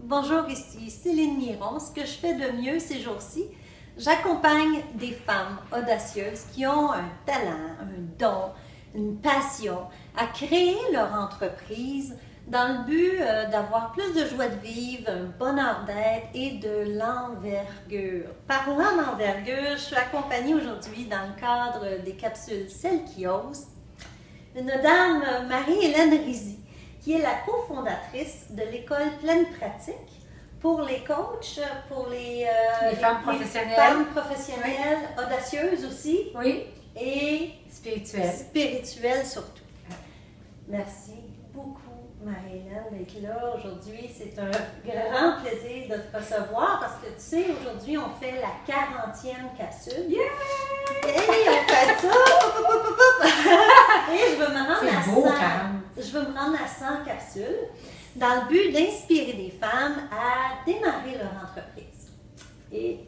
Bonjour, ici Céline Miron. Ce que je fais de mieux ces jours-ci, j'accompagne des femmes audacieuses qui ont un talent, un don, une passion à créer leur entreprise dans le but d'avoir plus de joie de vivre, un bonheur d'être et de l'envergure. Parlant d'envergure, je suis accompagnée aujourd'hui dans le cadre des capsules Celles qui osent, une dame, Marie-Hélène Rizzi, qui est la cofondatrice de l'école Pleine Pratique pour les coachs, pour les femmes professionnelles. Les femmes professionnelles, oui. Audacieuses aussi. Oui. Et spirituelles. Spirituelles surtout. Merci beaucoup, Marie-Hélène, d'être là aujourd'hui. C'est un grand plaisir de te recevoir parce que tu sais, aujourd'hui, on fait la 40e capsule. Yeah! Et on fait ça! Et je veux me rendre à 100. Je veux me rendre à 100 capsules dans le but d'inspirer des femmes à démarrer leur entreprise. Et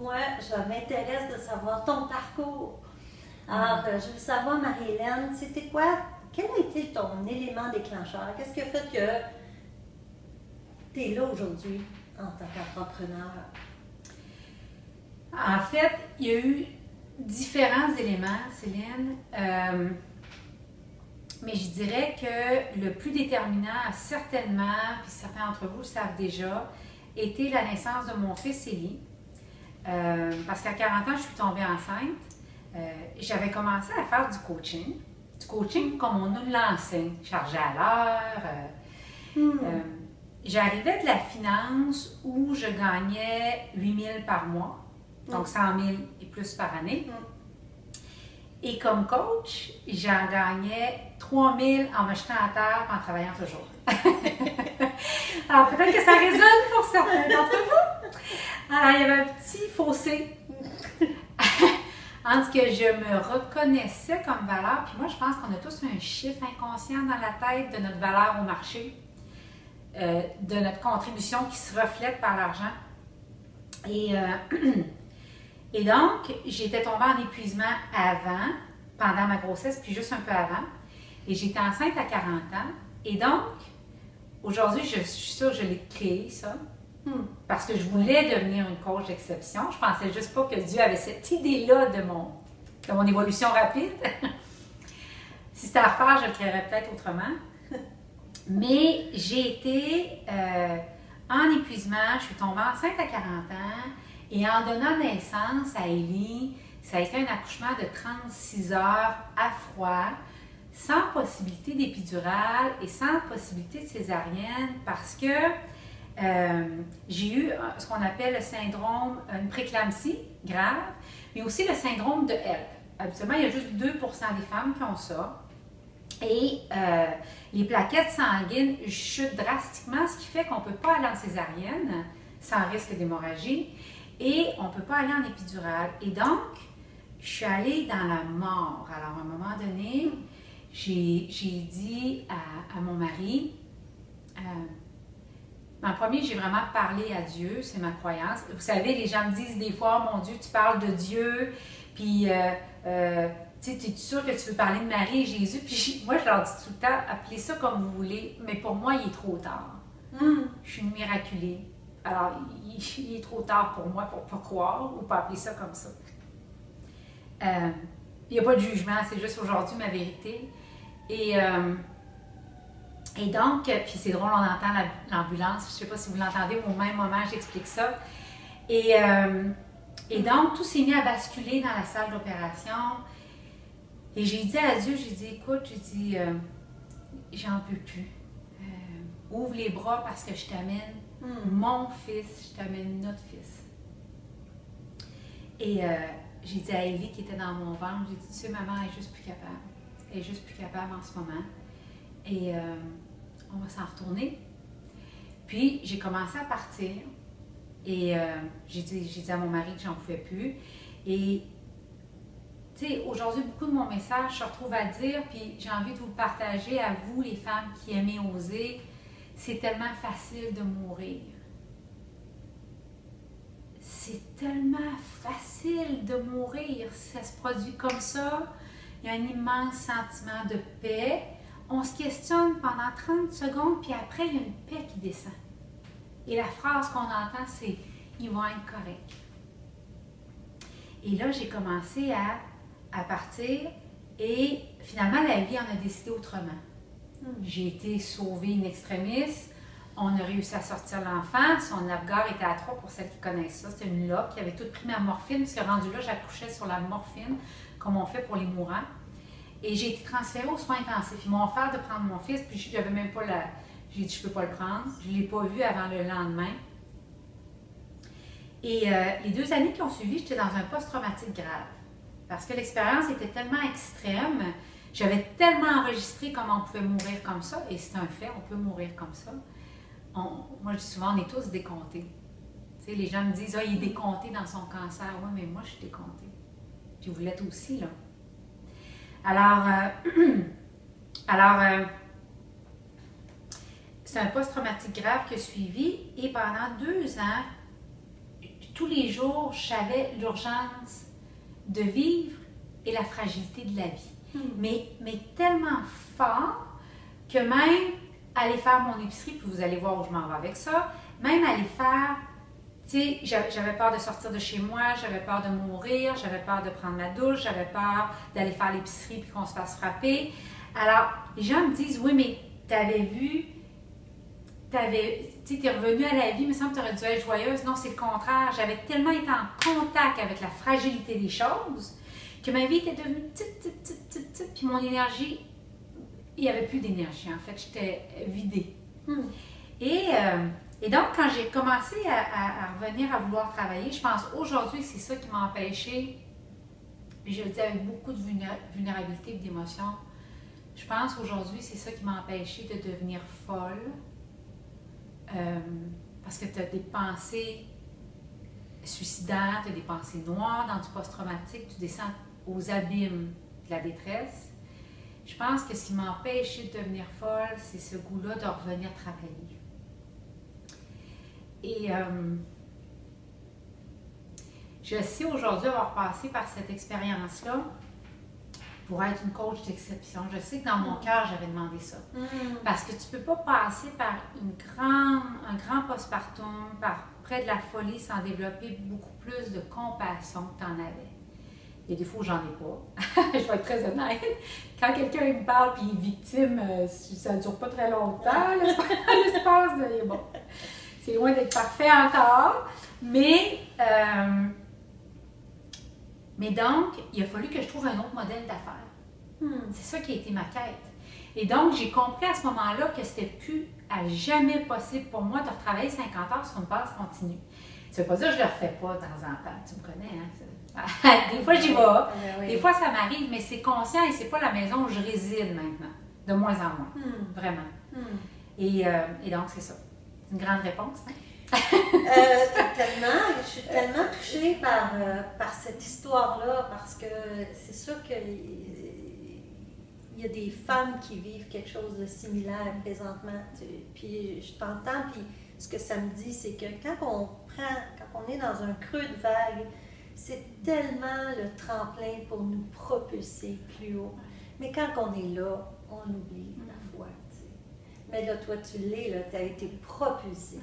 moi, je m'intéresse de savoir ton parcours. Alors, je veux savoir, Marie-Hélène, c'était quoi? Quel a été ton élément déclencheur? Qu'est-ce qui a fait que tu es là aujourd'hui en tant qu'entrepreneur? En fait, il y a eu différents éléments, Céline. Mais je dirais que le plus déterminant, certainement, puis certains d'entre vous le savent déjà, était la naissance de mon fils Élie. Parce qu'à 40 ans, je suis tombée enceinte. J'avais commencé à faire du coaching. Du coaching comme on nous l'enseigne, chargé à l'heure. J'arrivais de la finance où je gagnais 8 000 par mois, donc 100 000 et plus par année. Et comme coach, j'en gagnais 3 000 en me jetant à terre et en travaillant toujours. Alors peut-être que ça résonne pour certains d'entre vous. Alors il y avait un petit fossé entre ce que je me reconnaissais comme valeur, puis moi je pense qu'on a tous un chiffre inconscient dans la tête de notre valeur au marché, de notre contribution qui se reflète par l'argent. Et donc, j'étais tombée en épuisement avant, pendant ma grossesse, puis juste un peu avant. Et j'étais enceinte à 40 ans. Et donc, aujourd'hui, je suis sûre que je l'ai créé, ça. Parce que je voulais devenir une coach d'exception. Je pensais juste pas que Dieu avait cette idée-là de mon évolution rapide. Si c'était à refaire, je le créerais peut-être autrement. Mais j'ai été en épuisement. Je suis tombée enceinte à 40 ans. Et en donnant naissance à Élie, ça a été un accouchement de 36 heures à froid, sans possibilité d'épidurale et sans possibilité de césarienne parce que j'ai eu ce qu'on appelle le syndrome, une préclampsie grave, mais aussi le syndrome de HELP. Habituellement, il y a juste 2% des femmes qui ont ça. Et les plaquettes sanguines chutent drastiquement, ce qui fait qu'on ne peut pas aller en césarienne sans risque d'hémorragie. Et on ne peut pas aller en épidurale. Et donc, je suis allée dans la mort. Alors, à un moment donné, j'ai dit à mon mari, en premier, j'ai vraiment parlé à Dieu, c'est ma croyance. Vous savez, les gens me disent des fois, mon Dieu, tu parles de Dieu, puis, tu sais, es-tu sûr que tu veux parler de Marie et Jésus? Puis moi, je leur dis tout le temps, appelez ça comme vous voulez, mais pour moi, il est trop tard. Je suis une miraculée. Alors, il est trop tard pour moi pour ne pas croire ou pas appeler ça comme ça. Il n'y a pas de jugement, c'est juste aujourd'hui ma vérité. Et donc, puis c'est drôle, on entend l'ambulance, je ne sais pas si vous l'entendez, mais au même moment, j'explique ça. Et donc, tout s'est mis à basculer dans la salle d'opération. Et j'ai dit à Dieu, j'ai dit, écoute, j'ai dit, j'en peux plus. Ouvre les bras parce que je t'amène mon fils, je t'amène notre fils. Et j'ai dit à Élie qui était dans mon ventre, j'ai dit, tu sais, maman, elle est juste plus capable. Elle est juste plus capable en ce moment. Et on va s'en retourner. Puis, j'ai commencé à partir. Et j'ai dit à mon mari que j'en pouvais plus. Et, tu sais, aujourd'hui, beaucoup de mon message se retrouve à dire, puis j'ai envie de vous le partager à vous, les femmes qui aimez oser. C'est tellement facile de mourir. c'est tellement facile de mourir. Ça se produit comme ça. Il y a un immense sentiment de paix. On se questionne pendant 30 secondes, puis après, il y a une paix qui descend. Et la phrase qu'on entend, c'est « ils vont être corrects ». Et là, j'ai commencé à partir et finalement, la vie en a décidé autrement. J'ai été sauvée in extremis. On a réussi à sortir l'enfant. Son Apgar était à 3 pour celles qui connaissent ça. C'était une loque qui avait tout pris ma morphine, parce que rendu là, j'accouchais sur la morphine, comme on fait pour les mourants. Et j'ai été transférée aux soins intensifs. Ils m'ont offert de prendre mon fils, puis je n'avais même pas la... J'ai dit, je ne peux pas le prendre. Je ne l'ai pas vu avant le lendemain. Et les 2 années qui ont suivi, j'étais dans un post-traumatique grave. Parce que l'expérience était tellement extrême. J'avais tellement enregistré comment on pouvait mourir comme ça. Et c'est un fait, on peut mourir comme ça. Moi, je dis souvent, on est tous décomptés. Tu sais, les gens me disent, ah, il est décompté dans son cancer. Oui, mais moi, je suis décomptée. Puis vous l'êtes aussi, là. Alors, c'est un post-traumatique grave qui a suivi. Et pendant 2 ans, tous les jours, je savais l'urgence de vivre et la fragilité de la vie. Mais tellement fort que même aller faire mon épicerie, puis vous allez voir où je m'en vais avec ça, même aller faire, tu sais, j'avais peur de sortir de chez moi, j'avais peur de mourir, j'avais peur de prendre ma douche, j'avais peur d'aller faire l'épicerie puis qu'on se fasse frapper. Alors, les gens me disent, oui, mais t'avais vu, tu es revenue à la vie, il me semble que tu aurais dû être joyeuse. Non, c'est le contraire. J'avais tellement été en contact avec la fragilité des choses que ma vie était devenue petite, puis mon énergie, il n'y avait plus d'énergie, en fait. J'étais vidée. Et donc, quand j'ai commencé à revenir à vouloir travailler, je pense aujourd'hui que c'est ça qui m'a empêchée, puis je le dis avec beaucoup de vulnérabilité et d'émotion, je pense qu'aujourd'hui, c'est ça qui m'a empêchée de devenir folle. Parce que tu as des pensées suicidaires, tu as des pensées noires dans du post-traumatique, tu descends aux abîmes de la détresse. Je pense que ce qui m'a empêché de devenir folle, c'est ce goût-là de revenir travailler. Et je sais aujourd'hui avoir passé par cette expérience-là pour être une coach d'exception. Je sais que dans mon cœur, j'avais demandé ça. Parce que tu ne peux pas passer par un grand postpartum, par près de la folie, sans développer beaucoup plus de compassion que tu en avais. Il y a des fois où j'en ai pas. Je vais être très honnête. Quand quelqu'un me parle et il est victime, ça ne dure pas très longtemps, l'espace de... Bon, c'est loin d'être parfait encore. Mais donc, il a fallu que je trouve un autre modèle d'affaires. C'est ça qui a été ma quête. Et donc, j'ai compris à ce moment-là que c'était plus à jamais possible pour moi de retravailler 50 heures sur une base continue. Ça veut pas dire que je ne le refais pas de temps en temps. Tu me connais, hein? Des fois, j'y vais. Des fois, ça m'arrive, mais c'est conscient et c'est pas la maison où je réside maintenant. De moins en moins. Vraiment. Et donc, c'est ça. C'est une grande réponse, hein? Je suis tellement touchée par cette histoire-là, parce que c'est sûr qu'il y a des femmes qui vivent quelque chose de similaire présentement. Puis je t'entends, puis ce que ça me dit, c'est que quand on est dans un creux de vague, c'est tellement le tremplin pour nous propulser plus haut. Mais quand on est là, on oublie la foi. Mais là, toi, tu l'es, tu as été propulsé.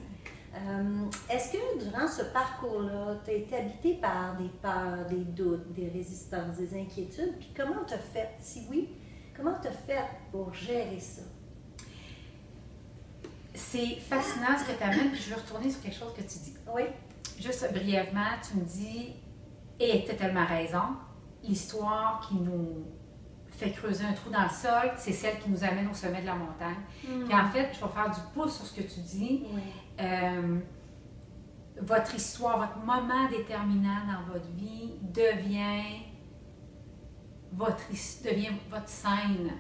Est-ce que durant ce parcours-là, tu as été habité par des peurs, des doutes, des résistances, des inquiétudes? Puis comment tu as fait? Si oui, comment tu as fait pour gérer ça? C'est fascinant ce que tu amènes, puis je veux retourner sur quelque chose que tu dis. Oui. Juste brièvement, tu me dis, et tu as tellement raison, l'histoire qui nous fait creuser un trou dans le sol, c'est celle qui nous amène au sommet de la montagne. Puis en fait, je vais faire du pouce sur ce que tu dis. Votre histoire, votre moment déterminant dans votre vie devient votre scène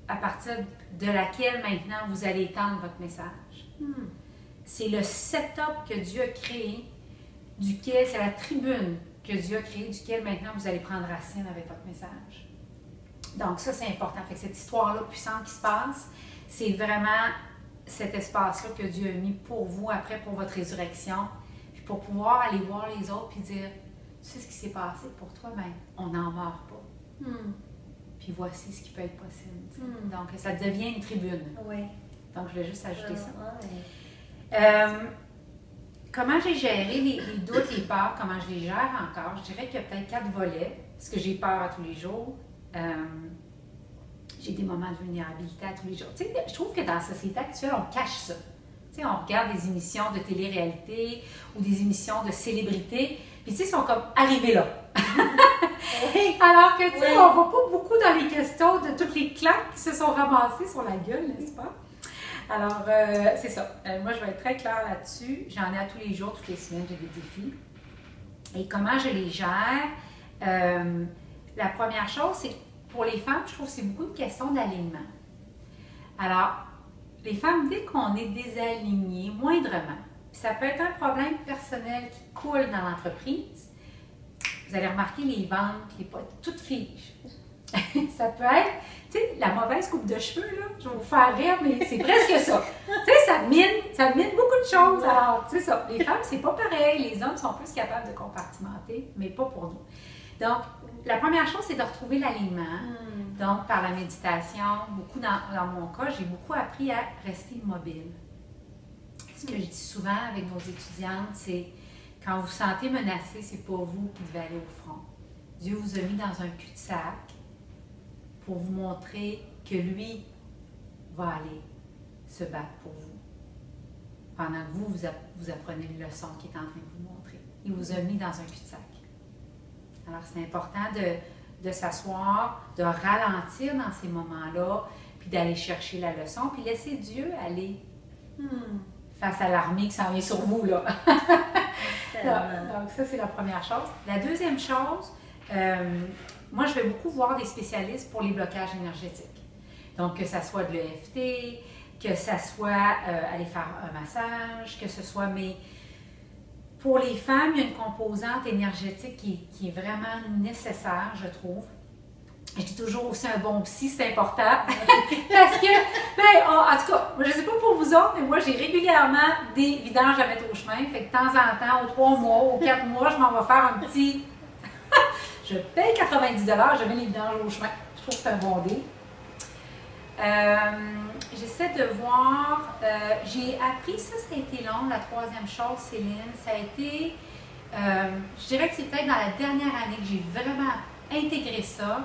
à partir de laquelle maintenant vous allez étendre votre message. C'est le setup que Dieu a créé, c'est la tribune que Dieu a créée, duquel maintenant vous allez prendre racine avec votre message. Donc ça, c'est important. Fait que cette histoire-là puissante qui se passe, c'est vraiment cet espace-là que Dieu a mis pour vous après, pour votre résurrection, puis pour pouvoir aller voir les autres puis dire, tu sais ce qui s'est passé pour toi, mais on n'en meurt pas. Puis voici ce qui peut être possible. Donc, ça devient une tribune. Oui. Donc, je vais juste ajouter ça. Ouais. Comment j'ai géré les doutes, les peurs, comment je les gère encore? Je dirais qu'il y a peut-être 4 volets, parce que j'ai peur à tous les jours. J'ai des moments de vulnérabilité à tous les jours. Tu sais, je trouve que dans la société actuelle, on cache ça. Tu sais, on regarde des émissions de télé-réalité ou des émissions de célébrités, puis tu sais, ils sont comme arrivés là. Oui. Alors que, tu sais, Oui. on ne va pas beaucoup dans les questions de toutes les claques qui se sont ramassées sur la gueule, n'est-ce pas? Alors, c'est ça. Moi, je vais être très claire là-dessus. J'en ai à tous les jours, toutes les semaines, j'ai des défis. Et comment je les gère? La première chose, c'est que pour les femmes, je trouve que c'est beaucoup une question d'alignement. Alors, les femmes, dès qu'on est désaligné, moindrement, puis ça peut être un problème personnel qui coule dans l'entreprise, vous allez remarquer les ventes, les potes, toutes figent. Ça peut être, tu sais, la mauvaise coupe de cheveux, là, je vais vous faire rire, mais c'est presque ça. Tu sais, ça mine beaucoup de choses. Alors, tu sais ça, les femmes, c'est pas pareil. Les hommes sont plus capables de compartimenter, mais pas pour nous. Donc, la première chose, c'est de retrouver l'alignement. Donc, par la méditation, beaucoup dans mon cas, j'ai beaucoup appris à rester immobile. Ce que je dis souvent avec nos étudiantes, c'est quand vous vous sentez menacé, c'est pas vous qui devez aller au front. Dieu vous a mis dans un cul-de-sac pour vous montrer que lui va aller se battre pour vous. Pendant que vous apprenez une leçon qu'il est en train de vous montrer. Il vous a mis dans un cul-de-sac. Alors, c'est important de s'asseoir, de ralentir dans ces moments-là, puis d'aller chercher la leçon, puis laisser Dieu aller face à l'armée qui s'en vient sur vous, là. Donc, ça, c'est la première chose. La deuxième chose, moi, je vais beaucoup voir des spécialistes pour les blocages énergétiques. Donc, que ça soit de l'EFT, que ça soit aller faire un massage, que ce soit... Mais pour les femmes, il y a une composante énergétique qui est vraiment nécessaire, je trouve. Je dis toujours aussi un bon psy, c'est important. Parce que, en tout cas, je ne sais pas pour vous autres, mais moi, j'ai régulièrement des vidanges à mettre au chemin. Fait que de temps en temps, aux 3 mois, aux 4 mois, je m'en vais faire un petit... Je paye 90 $, je mets les vidanges au chemin. Je trouve que c'est un bon deal. J'essaie de voir, j'ai appris, ça a été long, la troisième chose, Céline, ça a été, je dirais que c'est peut-être dans la dernière année que j'ai vraiment intégré ça.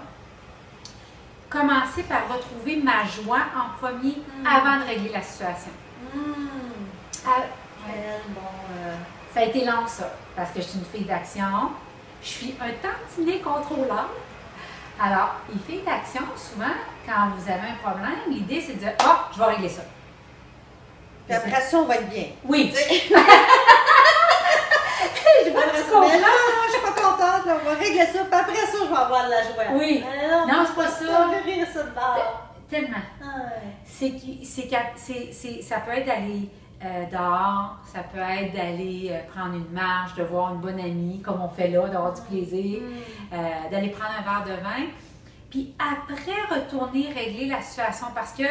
Commencer par retrouver ma joie en premier avant de régler la situation. Ça a été long, ça, parce que je suis une fille d'action. Je suis un tantinet contrôleur. Alors, les filles d'action, souvent, quand vous avez un problème, l'idée, c'est de dire « Ah, je vais régler ça. » Puis après ça, on va être bien. Oui. Je Mais là, je suis pas contente, là, on va régler ça, puis après ça, je vais avoir de la joie. Oui. Non, c'est pas ça. On va rire ça de bord. Tellement. Ça peut être d'aller dehors, ça peut être d'aller prendre une marche, de voir une bonne amie, comme on fait là, d'avoir du plaisir, d'aller prendre un verre de vin. Puis après, retourner régler la situation parce que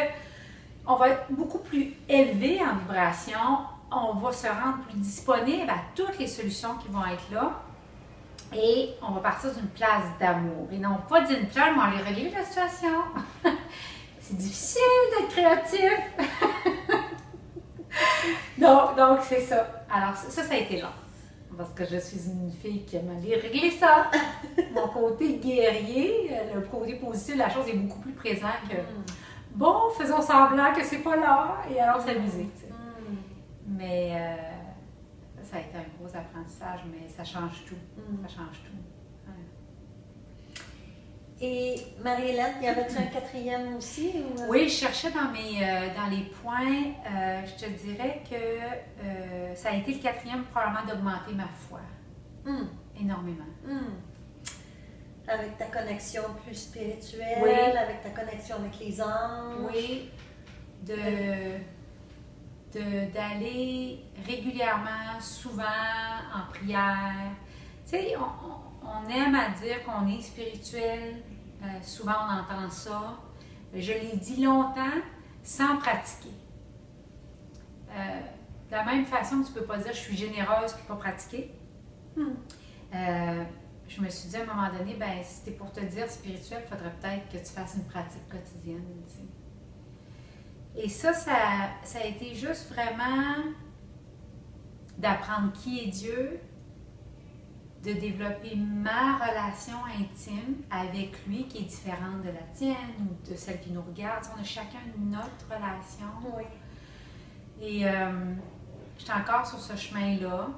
on va être beaucoup plus élevé en vibration, on va se rendre plus disponible à toutes les solutions qui vont être là et on va partir d'une place d'amour et non pas d'une place où on va aller régler la situation. C'est difficile d'être créatif. donc c'est ça. Alors ça a été long. Parce que je suis une fille qui aime aller régler ça. Mon côté guerrier, le côté positif, la chose est beaucoup plus présent que bon, faisons semblant que c'est pas là et alors s'amuser. Mais ça a été un gros apprentissage, mais ça change tout. Ça change tout. Et Marie-Hélène, y avait-tu un quatrième aussi? Ou... Oui, je cherchais dans les points, je te dirais que ça a été le quatrième, probablement d'augmenter ma foi. Énormément. Avec ta connexion plus spirituelle, oui. Avec ta connexion avec les anges. Oui, d'aller régulièrement, souvent en prière. Tu sais, on aime à dire qu'on est spirituel, souvent on entend ça. Je l'ai dit longtemps sans pratiquer. de la même façon que tu peux pas dire je suis généreuse puis pas pratiquer, je me suis dit à un moment donné, ben si c'était pour te dire spirituel, il faudrait peut-être que tu fasses une pratique quotidienne. Tu sais. Et ça a été juste vraiment d'apprendre qui est Dieu, de développer ma relation intime avec lui qui est différente de la tienne ou de celle qui nous regarde. On a chacun notre relation. Oui. Et j'étais encore sur ce chemin-là.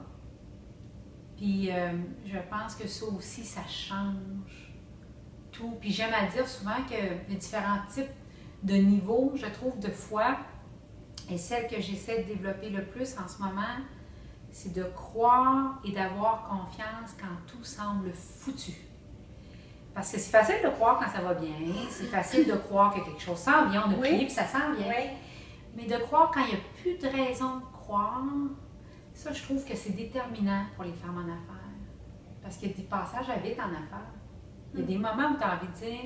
Puis je pense que ça aussi, ça change tout. Puis j'aime à dire souvent que les différents types de niveaux, je trouve, de foi, et celle que j'essaie de développer le plus en ce moment, c'est de croire et d'avoir confiance quand tout semble foutu. Parce que c'est facile de croire quand ça va bien, c'est facile de croire que quelque chose s'en vient, on a prié puis ça s'en vient. Oui. Mais de croire quand il n'y a plus de raison de croire, ça je trouve que c'est déterminant pour les femmes en affaires. Parce qu'il y a des passages à vite en affaires. Il y a des moments où tu as envie de dire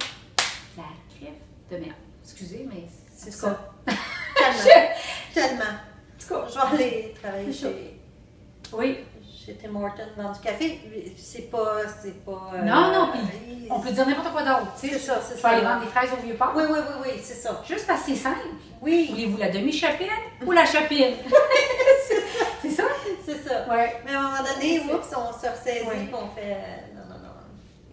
la criffe de merde. Excusez, mais C'est ça. Tellement. Tellement. En tout cas, Je vais aller travailler oui. chez Tim Hortons vendre du café. C'est pas. Non, puis on peut dire n'importe quoi d'autre. Tu sais, c'est ça, c'est tu peux ça. aller vendre des fraises au Vieux-Port. Oui, c'est ça. Juste parce que c'est simple. Oui. Voulez-vous la demi-chapine ou la chapine? C'est ça? C'est ça. Ouais. Mais à un moment donné, oups, on se ressaisit Oui. et on fait non.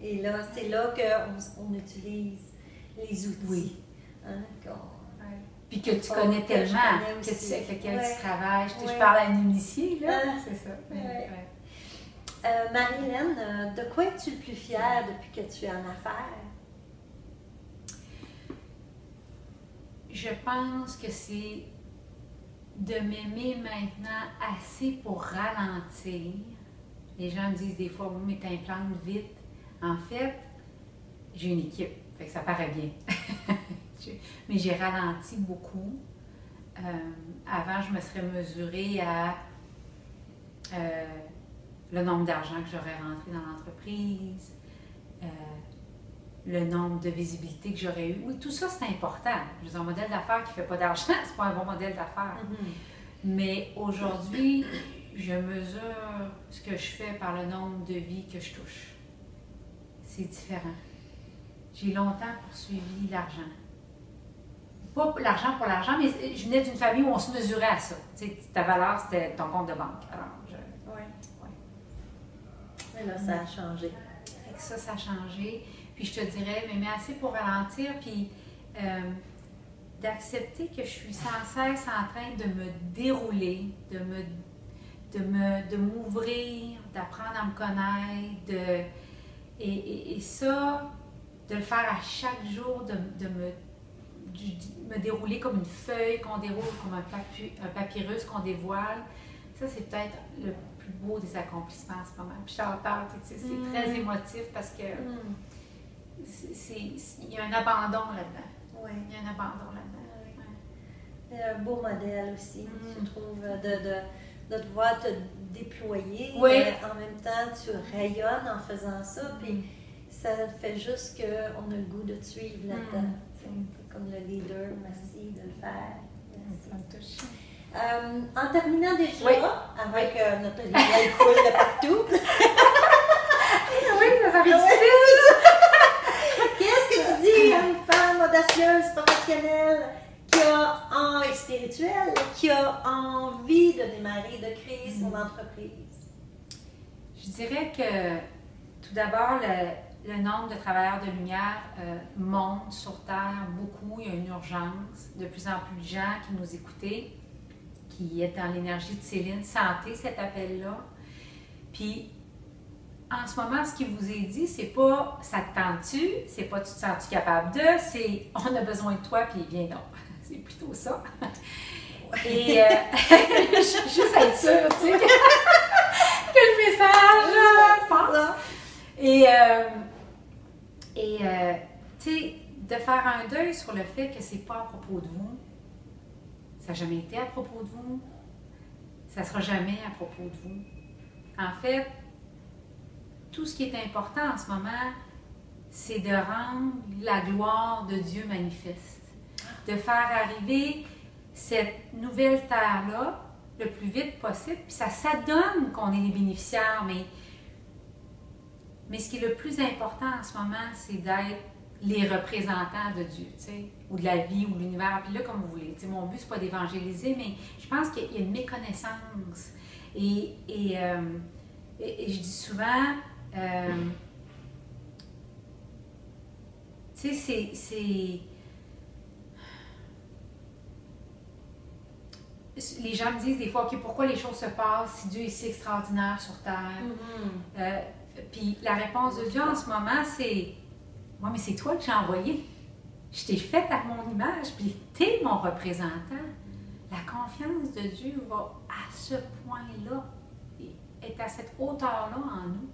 Et là, c'est là qu'on utilise les outils. Oui. Hein, Puis que tu connais que tellement, je connais que tu aussi. sais avec lequel Ouais. tu travailles. Je Ouais. parle à une initiée, là. Ah. C'est ça. Ouais. Ouais. Marie-Hélène, de quoi es-tu le plus fière depuis que tu es en affaires? Je pense que c'est de m'aimer maintenant assez pour ralentir. Les gens me disent des fois, oui, mais t'implantes vite. En fait, j'ai une équipe, fait que ça paraît bien. Mais j'ai ralenti beaucoup. Avant, je me serais mesurée à le nombre d'argent que j'aurais rentré dans l'entreprise, le nombre de visibilité que j'aurais eu. Oui, tout ça, c'est important. Je veux dire, un modèle d'affaires qui ne fait pas d'argent, c'est pas un bon modèle d'affaires. Mais aujourd'hui, je mesure ce que je fais par le nombre de vies que je touche. C'est différent. J'ai longtemps poursuivi l'argent. Pas l'argent pour l'argent, mais je venais d'une famille où on se mesurait à ça. Tu sais, ta valeur, c'était ton compte de banque. Alors, Oui. Mais là, ça a changé. Fait que ça a changé. Puis je te dirais, mais assez pour ralentir, puis d'accepter que je suis sans cesse en train de me dérouler, de m'ouvrir, d'apprendre à me connaître, et ça, de le faire à chaque jour, de me dérouler comme une feuille qu'on déroule, comme un papyrus qu'on dévoile. Ça, c'est peut-être le plus beau des accomplissements en ce moment. Puis je t'en parle, c'est très émotif parce que il y a un abandon là-dedans. Oui. Il y a un abandon là-dedans. C'est un beau modèle aussi, je trouve, de te voir te déployer. Oui. En même temps, tu rayonnes en faisant ça, puis ça fait juste qu'on a le goût de te suivre là-dedans. Comme le leader, merci de le faire. Merci. En terminant déjà, avec notre rivière coule de partout. Oui, ça fait Qu'est-ce que tu dis à une femme audacieuse, professionnelle, et spirituelle, qui a envie de démarrer, de créer son entreprise? Je dirais que tout d'abord, le nombre de travailleurs de lumière monte sur Terre beaucoup. Il y a une urgence. De plus en plus de gens qui nous écoutaient, qui est dans l'énergie de Céline, sentez cet appel-là. Puis, en ce moment, ce qui vous est dit, c'est pas « ça te tente-tu », c'est pas « tu te sens-tu capable de », c'est « on a besoin de toi, puis viens donc ». C'est plutôt ça. Et juste être sûre, tu sais, que le message passe. Tu sais, de faire un deuil sur le fait que c'est pas à propos de vous. Ça n'a jamais été à propos de vous. Ça ne sera jamais à propos de vous. En fait, tout ce qui est important en ce moment, c'est de rendre la gloire de Dieu manifeste. De faire arriver cette nouvelle terre-là le plus vite possible. Puis ça donne qu'on est les bénéficiaires, mais ce qui est le plus important en ce moment, c'est d'être les représentants de Dieu, tu sais, ou de la vie, ou de l'univers, puis là, comme vous voulez. Tu sais, mon but, c'est pas d'évangéliser, mais je pense qu'il y a une méconnaissance. Et je dis souvent, tu sais, les gens me disent des fois, OK, pourquoi les choses se passent si Dieu est si extraordinaire sur Terre? Puis la réponse de Dieu en ce moment, c'est moi, mais c'est toi que j'ai envoyé. Je t'ai faite à mon image, puis t'es mon représentant. La confiance de Dieu va à ce point-là, est à cette hauteur-là en nous.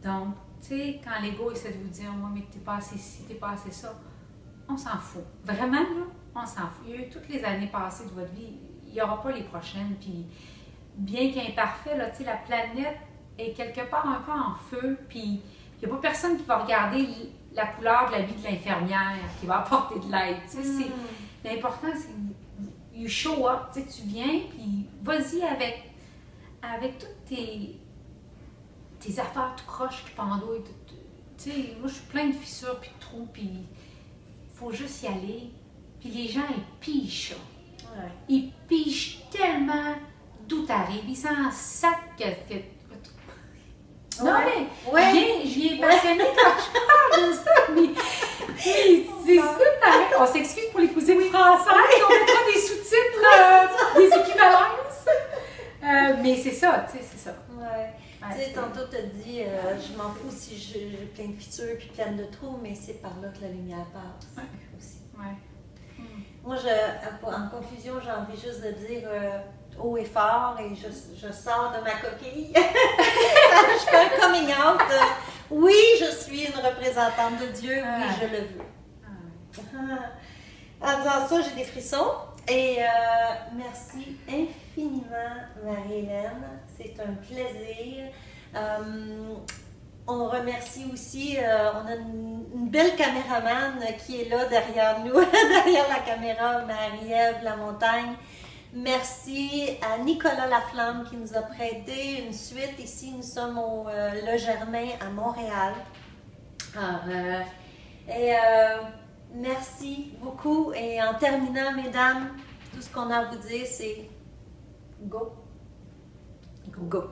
Donc, tu sais, quand l'ego essaie de vous dire, moi, mais t'es pas assez ci, t'es pas assez ça, on s'en fout. Vraiment, là, on s'en fout. Il y a eu toutes les années passées de votre vie, il n'y aura pas les prochaines. Puis, bien qu'imparfait, là, tu sais, la planète est quelque part un peu en feu, puis il n'y a pas personne qui va regarder la couleur de la vie de l'infirmière qui va apporter de l'aide. Tu sais, l'important, c'est que you show up. Tu sais, tu viens, puis vas-y avec toutes tes affaires tout croches qui pendouillent. Tu sais, moi, je suis plein de fissures, puis de trous, puis il faut juste y aller. Puis les gens, ils pichent. Ouais. Ils pichent tellement d'où t'arrives. Ils s'en sacent que non, mais je viens passionnée quand je parle de ça, mais c'est ça, pareil. On s'excuse pour les cousines françaises, on mettra des sous-titres, des équivalences. Mais c'est ça, tu sais, c'est ça. Ouais. Tu sais, tantôt tu as dit, je m'en fous si j'ai plein de fissures puis plein de trous, mais c'est par là que la lumière passe aussi. Ouais. Moi, en conclusion, j'ai envie juste de dire haut et fort, et je sors de ma coquille. Je fais un coming out. Oui, je suis une représentante de Dieu, oui, je le veux. En disant ça, j'ai des frissons. Et merci infiniment, Marie-Hélène. C'est un plaisir. On remercie aussi, on a une belle caméraman qui est là derrière nous, derrière la caméra, Marie-Ève Lamontagne. Merci à Nicolas Laflamme qui nous a prêté une suite ici. Nous sommes au Le Germain à Montréal. Merci beaucoup. Et en terminant, mesdames, tout ce qu'on a à vous dire, c'est go. Go.